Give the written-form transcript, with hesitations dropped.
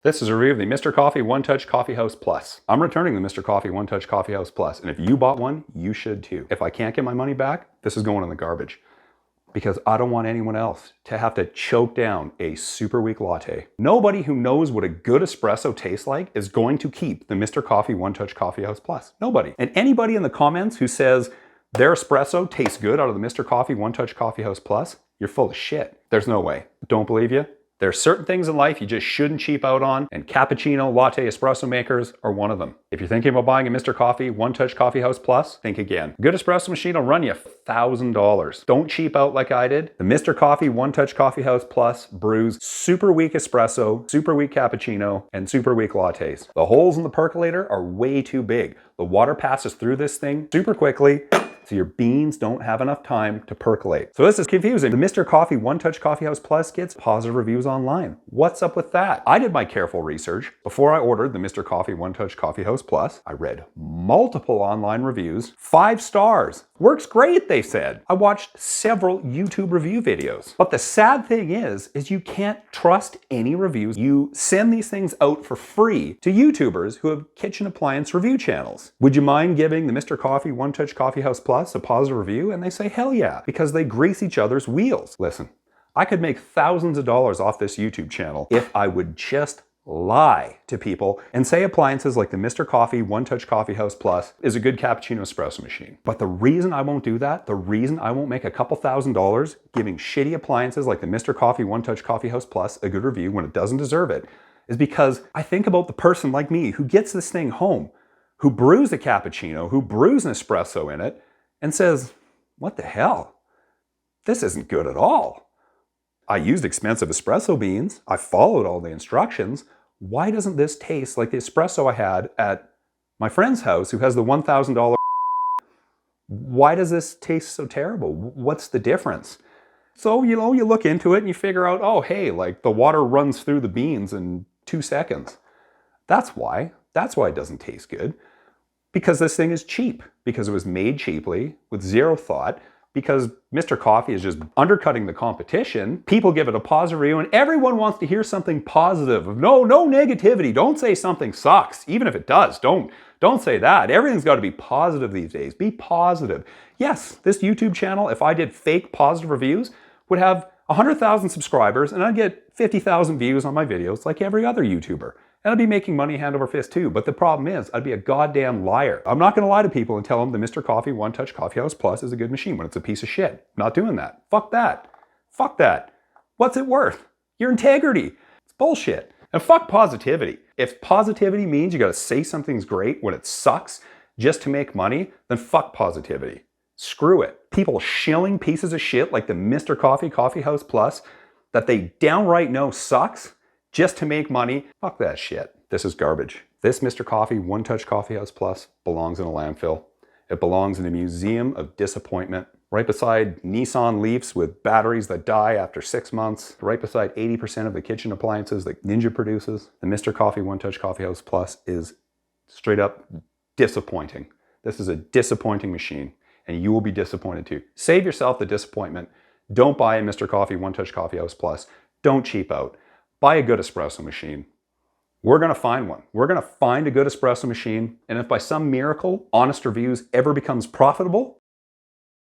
This is a review of the Mr. Coffee One Touch Coffee House Plus. I'm returning the Mr. Coffee One Touch Coffee House Plus, and if you bought one, you should too. If I can't get my money back, this is going in the garbage. Because I don't want anyone else to have to choke down a super weak latte. Nobody who knows what a good espresso tastes like is going to keep the Mr. Coffee One Touch Coffee House Plus. Nobody. And anybody in the comments who says their espresso tastes good out of the Mr. Coffee One Touch Coffee House Plus, you're full of shit. There's no way. Don't believe you? There are certain things in life you just shouldn't cheap out on, and cappuccino, latte, espresso makers are one of them. If you're thinking about buying a Mr. Coffee One Touch Coffee House Plus, think again. A good espresso machine will run you $1,000. Don't cheap out like I did. The Mr. Coffee One Touch Coffee House Plus brews super weak espresso, super weak cappuccino, and super weak lattes. The holes in the percolator are way too big. The water passes through this thing super quickly, so your beans don't have enough time to percolate. So this is confusing. The Mr. Coffee One Touch Coffee House Plus gets positive reviews online. What's up with that? I did my careful research. Before I ordered the Mr. Coffee One Touch Coffee House Plus, I read multiple online reviews. 5 stars. Works great, they said. I watched several YouTube review videos. But the sad thing is you can't trust any reviews. You send these things out for free to YouTubers who have kitchen appliance review channels. Would you mind giving the Mr. Coffee One Touch Coffee House Plus a positive review? And they say, hell yeah, because they grease each other's wheels. Listen, I could make thousands of dollars off this YouTube channel if I would just lie to people and say appliances like the Mr. Coffee One Touch Coffee House Plus is a good cappuccino espresso machine. But the reason I won't do that, the reason I won't make a couple $1,000s giving shitty appliances like the Mr. Coffee One Touch Coffee House Plus a good review when it doesn't deserve it, is because I think about the person like me who gets this thing home, who brews a cappuccino, who brews an espresso in it, and says, what the hell? This isn't good at all. I used expensive espresso beans. I followed all the instructions. Why doesn't this taste like the espresso I had at my friend's house who has the $1,000? Why does this taste so terrible? What's the difference? So, you look into it and you figure out, oh, hey, like the water runs through the beans in 2 seconds. That's why. That's why it doesn't taste good. Because this thing is cheap. Because it was made cheaply with zero thought. Because Mr. Coffee is just undercutting the competition. People give it a positive review and everyone wants to hear something positive. No negativity. Don't say something sucks. Even if it does, don't say that. Everything's got to be positive these days. Be positive. Yes, this YouTube channel, if I did fake positive reviews, would have 100,000 subscribers and I'd get 50,000 views on my videos like every other YouTuber. And I'd be making money hand over fist too. But the problem is, I'd be a goddamn liar. I'm not going to lie to people and tell them the Mr. Coffee One Touch Coffee House Plus is a good machine when it's a piece of shit. Not doing that. Fuck that. Fuck that. What's it worth? Your integrity. It's bullshit. And fuck positivity. If positivity means you got to say something's great when it sucks just to make money, then fuck positivity. Screw it. People shilling pieces of shit like the Mr. Coffee Coffee House Plus that they downright know sucks just to make money, fuck that shit. This is garbage. This Mr. Coffee One Touch Coffee House Plus belongs in a landfill. It belongs in a museum of disappointment, right beside Nissan Leafs with batteries that die after 6 months, right beside 80% of the kitchen appliances that Ninja produces. The Mr. Coffee One Touch Coffee House Plus is straight up disappointing. This is a disappointing machine, and you will be disappointed too. Save yourself the disappointment. Don't buy a Mr. Coffee One Touch Coffee House Plus. Don't cheap out. Buy a good espresso machine. We're going to find one. We're going to find a good espresso machine. And if by some miracle, honest reviews ever becomes profitable,